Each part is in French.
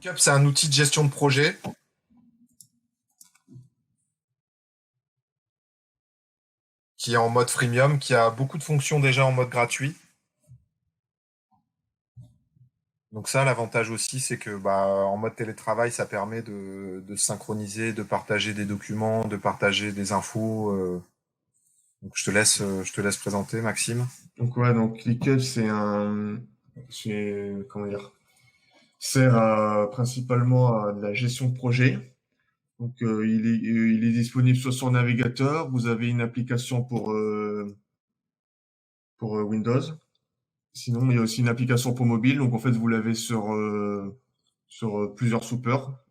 ClickUp, c'est un outil de gestion de projet qui est en mode freemium, qui a beaucoup de fonctions déjà en mode gratuit. Donc ça, l'avantage aussi, c'est que en mode télétravail, ça permet de synchroniser, de partager des documents, de partager des infos. Donc je te laisse présenter, Maxime. Donc donc ClickUp, comment dire, sert principalement à de la gestion de projet. Donc il est disponible soit sur navigateur, vous avez une application pour Windows. Sinon, il y a aussi une application pour mobile. Donc en fait, vous l'avez sur plusieurs supports.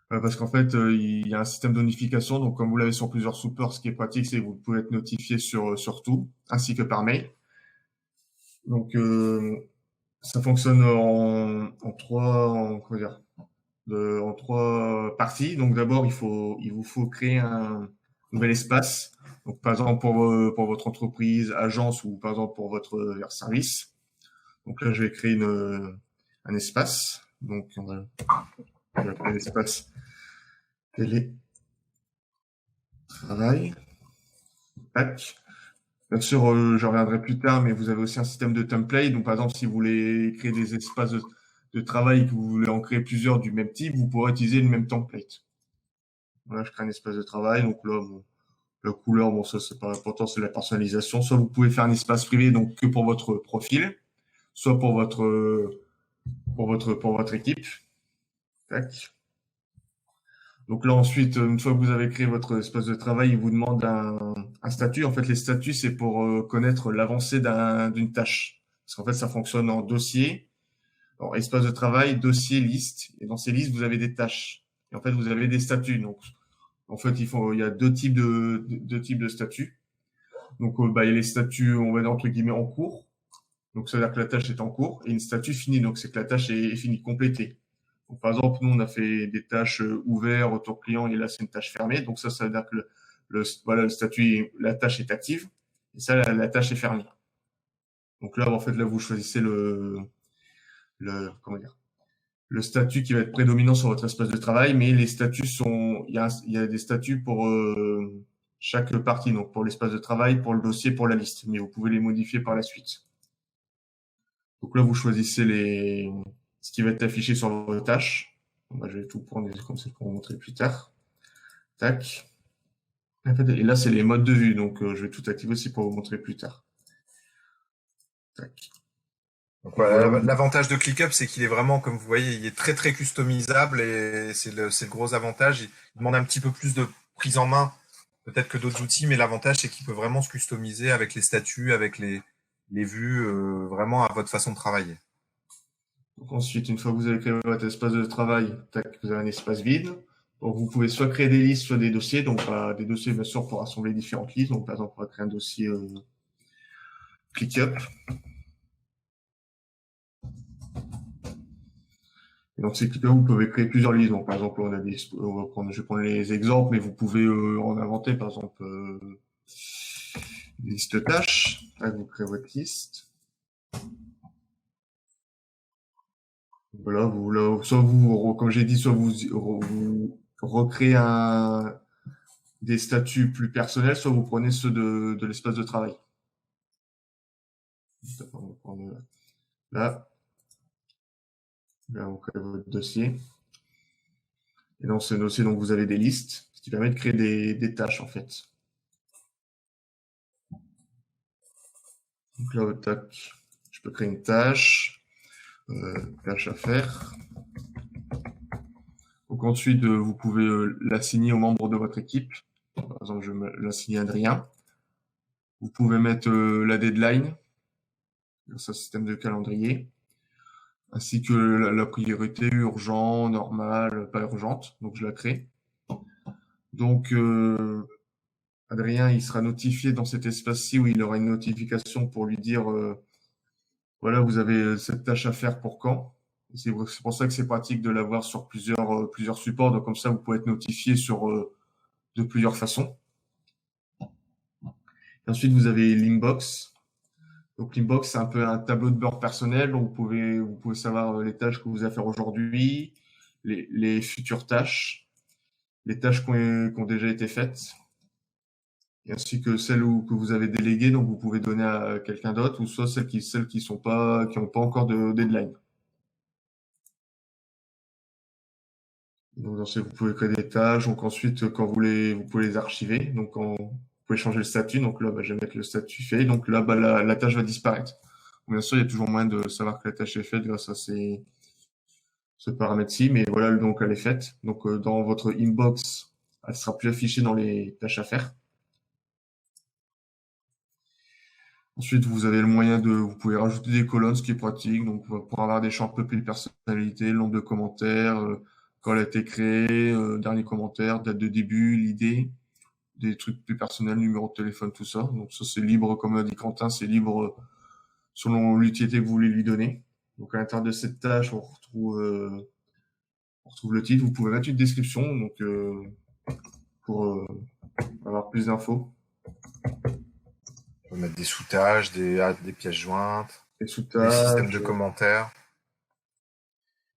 Parce qu'en fait, il y a un système de notification. Donc comme vous l'avez sur plusieurs supports, ce qui est pratique, c'est que vous pouvez être notifié sur tout, ainsi que par mail. Donc ça fonctionne en trois parties. Donc d'abord, il vous faut créer un nouvel espace. Donc par exemple pour votre entreprise, agence ou par exemple pour votre service. Donc là, je vais créer un espace. Donc on va créer l'espace télé travail. Tac. Bien sûr, je reviendrai plus tard, mais vous avez aussi un système de template. Donc par exemple, si vous voulez créer des espaces de travail, que vous voulez en créer plusieurs du même type, vous pourrez utiliser le même template. Voilà, je crée un espace de travail. Donc là, la couleur, bon, ça, c'est pas important, c'est la personnalisation. Soit vous pouvez faire un espace privé, donc que pour votre profil, soit pour votre équipe. Tac. Donc là, ensuite, une fois que vous avez créé votre espace de travail, il vous demande un statut. En fait, les statuts, c'est pour connaître l'avancée d'une tâche. Parce qu'en fait, ça fonctionne en dossier. Alors, espace de travail, dossier, liste. Et dans ces listes, vous avez des tâches. Et en fait, vous avez des statuts. Donc, en fait, il y a deux types de statuts. Donc, il y a les statuts, on va dire entre guillemets, en cours. Donc, ça veut dire que la tâche est en cours. Et une statut finie. Donc, c'est que la tâche est finie, complétée. Donc, par exemple, nous, on a fait des tâches ouvertes, retour client, et là, c'est une tâche fermée. Donc, ça veut dire que le statut, la tâche est active. Et ça, la tâche est fermée. Donc là, en fait, là, vous choisissez comment dire, le statut qui va être prédominant sur votre espace de travail, mais les statuts il y a des statuts pour chaque partie, donc pour l'espace de travail, pour le dossier, pour la liste, mais vous pouvez les modifier par la suite. Donc là, vous choisissez ce qui va être affiché sur vos tâches. Je vais tout prendre comme ça pour vous montrer plus tard. Tac. Et là, c'est les modes de vue, donc je vais tout activer aussi pour vous montrer plus tard. Tac. Donc, voilà. L'avantage de ClickUp, c'est qu'il est vraiment, comme vous voyez, il est très très customisable et c'est le gros avantage. Il demande un petit peu plus de prise en main, peut-être que d'autres outils, mais l'avantage, c'est qu'il peut vraiment se customiser avec les statuts, avec les vues, vraiment à votre façon de travailler. Donc ensuite, une fois que vous avez créé votre espace de travail, tac, vous avez un espace vide. Donc vous pouvez soit créer des listes, soit des dossiers. Donc des dossiers, bien sûr, pour rassembler différentes listes. Donc par exemple, on va créer un dossier ClickUp. Et donc ces ClickUp, vous pouvez créer plusieurs listes. Donc par exemple, je vais prendre les exemples, mais vous pouvez en inventer, par exemple, une liste tâches. Là, vous créez votre liste. Voilà, soit vous, comme j'ai dit, soit vous recréez des statuts plus personnels, soit vous prenez ceux de l'espace de travail. On va prendre là, vous créez votre dossier. Et dans ce dossier, donc, vous avez des listes, ce qui permet de créer des tâches, en fait. Donc là, tac, je peux créer une tâche, tâche à faire. Donc ensuite, vous pouvez l'assigner aux membres de votre équipe. Par exemple, je vais l'assigner à Adrien. Vous pouvez mettre la deadline dans ce système de calendrier, ainsi que la priorité urgent, normale, pas urgente. Donc je la crée. Donc Adrien, il sera notifié dans cet espace-ci où il aura une notification pour lui dire voilà, vous avez cette tâche à faire pour quand. C'est pour ça que c'est pratique de l'avoir sur plusieurs supports. Donc comme ça, vous pouvez être notifié de plusieurs façons. Et ensuite, vous avez l'inbox. Donc l'inbox, c'est un peu un tableau de bord personnel. Donc vous pouvez savoir les tâches que vous allez faire aujourd'hui, les futures tâches, les tâches qui ont déjà été faites, et ainsi que celles que vous avez déléguées, donc vous pouvez donner à quelqu'un d'autre, ou soit celles qui sont pas, qui n'ont pas encore de deadline. Donc vous pouvez créer des tâches. Donc ensuite, quand vous pouvez les archiver. Donc vous pouvez changer le statut. Donc là, je vais mettre le statut fait. Donc là, la tâche va disparaître. Donc, bien sûr, il y a toujours moyen de savoir que la tâche est faite grâce à ce paramètre-ci. Mais voilà, donc elle est faite. Donc dans votre inbox, elle sera plus affichée dans les tâches à faire. Ensuite, vous avez le moyen vous pouvez rajouter des colonnes, ce qui est pratique. Donc pour avoir des champs peuplés de personnalité, le nombre de commentaires, quand elle a été créée, dernier commentaire, date de début, l'idée, des trucs plus personnels, numéro de téléphone, tout ça. Donc ça, c'est libre, comme a dit Quentin, c'est libre selon l'utilité que vous voulez lui donner. Donc à l'intérieur de cette tâche, on retrouve le titre. Vous pouvez mettre une description donc pour avoir plus d'infos. On peut mettre des sous-tâches, des pièces jointes, Des des systèmes de commentaires.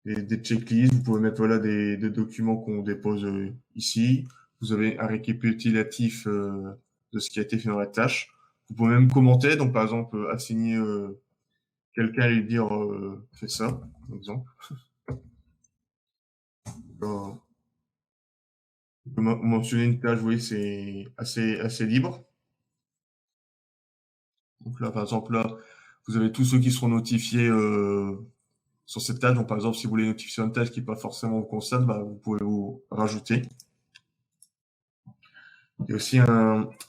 Et des checklists. Vous pouvez mettre voilà des documents qu'on dépose ici. Vous avez un récapitulatif de ce qui a été fait dans la tâche. Vous pouvez même commenter. Donc par exemple assigner quelqu'un et lui dire fais ça, par exemple. On peut mentionner une tâche, vous voyez, c'est assez libre. Donc là, par exemple, là, vous avez tous ceux qui seront notifiés sur cette tâche. Donc, par exemple, si vous voulez notifier une tâche qui n'est pas forcément au concerne, vous pouvez vous rajouter. Il y a aussi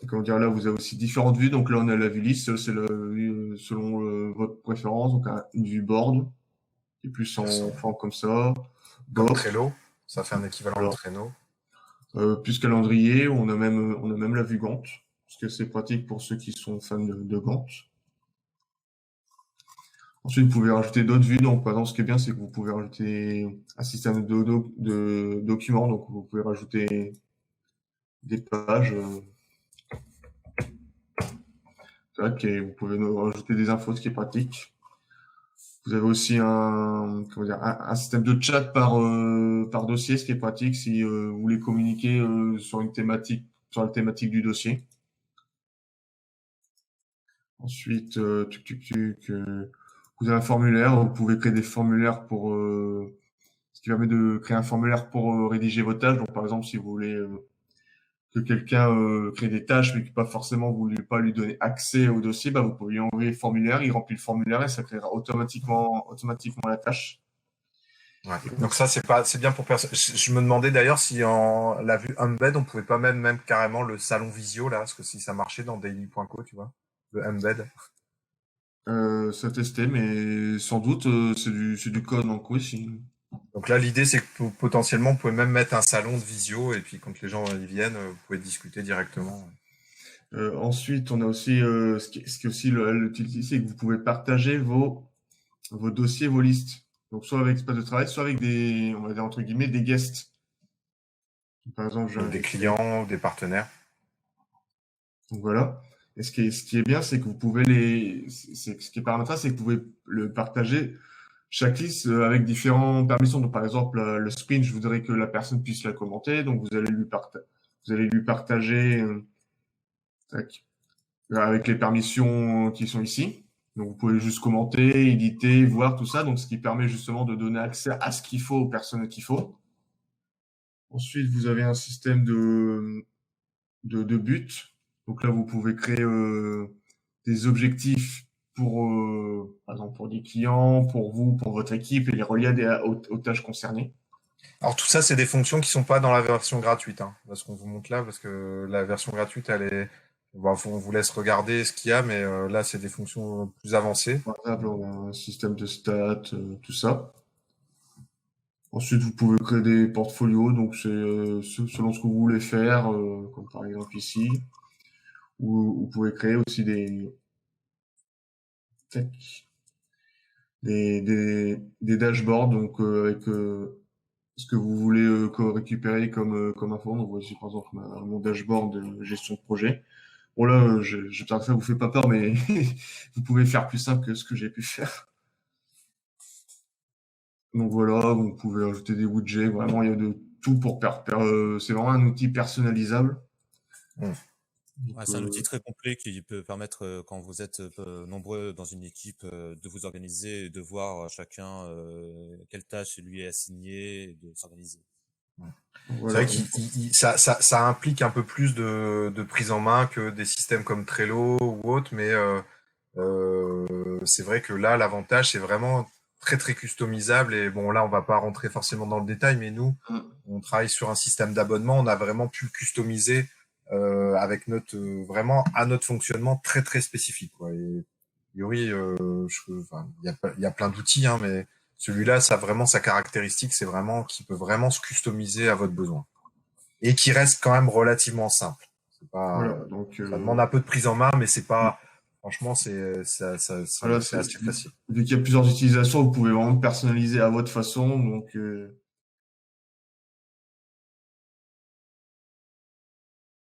comment dire, là, vous avez aussi différentes vues. Donc là, on a la vue liste, c'est la vue selon votre préférence. Donc, une vue board, qui est plus en forme comme ça. Comme Trello, ça fait un équivalent de Trello. Plus calendrier, on a même la vue Gantt, parce que c'est pratique pour ceux qui sont fans de Gantt. Ensuite, vous pouvez rajouter d'autres vues. Donc, par exemple, ce qui est bien, c'est que vous pouvez rajouter un système de documents. Donc, vous pouvez rajouter des pages. Vous pouvez rajouter des infos, ce qui est pratique. Vous avez aussi un système de chat par dossier, ce qui est pratique si vous voulez communiquer sur la thématique du dossier. Ensuite, vous avez un formulaire. Vous pouvez créer des formulaires ce qui permet de créer un formulaire pour rédiger vos tâches. Donc, par exemple, si vous voulez que quelqu'un crée des tâches, mais que pas forcément vous ne pas lui donner accès au dossier, vous pouvez lui envoyer le formulaire, il remplit le formulaire et ça créera automatiquement la tâche. Ouais. Donc ça, c'est bien pour personne. Je me demandais d'ailleurs si la vue embed, on pouvait pas même carrément le salon visio là, parce que si ça marchait dans daily.co, tu vois, le embed. Ça testé, mais sans doute c'est du code, donc oui, si. Donc là, l'idée, c'est que potentiellement, vous pouvez même mettre un salon de visio, et puis quand les gens y viennent, vous pouvez discuter directement. Ensuite, on a aussi ce qui est aussi l'utilité, c'est que vous pouvez partager vos dossiers, vos listes. Donc soit avec espace de travail, soit avec on va dire entre guillemets, des guests. Par exemple, des clients ou des partenaires. Donc voilà. Et ce qui est bien, c'est que vous pouvez ce qui est paramétrage, c'est que vous pouvez le partager chaque liste avec différentes permissions. Donc par exemple, le sprint, je voudrais que la personne puisse la commenter. Donc vous allez lui partager avec les permissions qui sont ici. Donc vous pouvez juste commenter, éditer, voir tout ça. Donc ce qui permet justement de donner accès à ce qu'il faut aux personnes qu'il faut. Ensuite, vous avez un système de buts. Donc là, vous pouvez créer des objectifs par exemple, pour des clients, pour vous, pour votre équipe, et les relier aux tâches concernées. Alors tout ça, c'est des fonctions qui sont pas dans la version gratuite, hein, parce qu'on vous montre là, parce que la version gratuite, on vous laisse regarder ce qu'il y a, mais là, c'est des fonctions plus avancées. Par exemple, on a un système de stats, tout ça. Ensuite, vous pouvez créer des portfolios, donc c'est selon ce que vous voulez faire, comme par exemple ici. Ou vous pouvez créer aussi des dashboards, donc avec ce que vous voulez récupérer comme info. Donc voici par exemple mon dashboard de gestion de projet. Bon là, j'espère que ça vous fait pas peur, mais vous pouvez faire plus simple que ce que j'ai pu faire. Donc voilà, vous pouvez ajouter des widgets, vraiment il y a de tout pour c'est vraiment un outil personnalisable. Mm. Ouais, c'est un outil très complet qui peut permettre, quand vous êtes nombreux dans une équipe, de vous organiser et de voir chacun quelle tâche lui est assignée et de s'organiser. Voilà. C'est vrai que ça implique un peu plus de prise en main que des systèmes comme Trello ou autres, mais c'est vrai que là, l'avantage, c'est vraiment très très customisable. Et bon, là, on va pas rentrer forcément dans le détail, mais nous, on travaille sur un système d'abonnement. On a vraiment pu le customiser avec notre vraiment à notre fonctionnement très très spécifique, quoi. Et a priori, enfin, il y a plein d'outils, hein, mais celui-là, ça a vraiment sa caractéristique, c'est vraiment qu'il peut vraiment se customiser à votre besoin et qui reste quand même relativement simple. C'est pas, voilà, donc, ça demande un peu de prise en main, mais c'est pas, franchement, voilà, c'est assez facile. vu qu'il y a plusieurs utilisations, vous pouvez vraiment personnaliser à votre façon. Donc,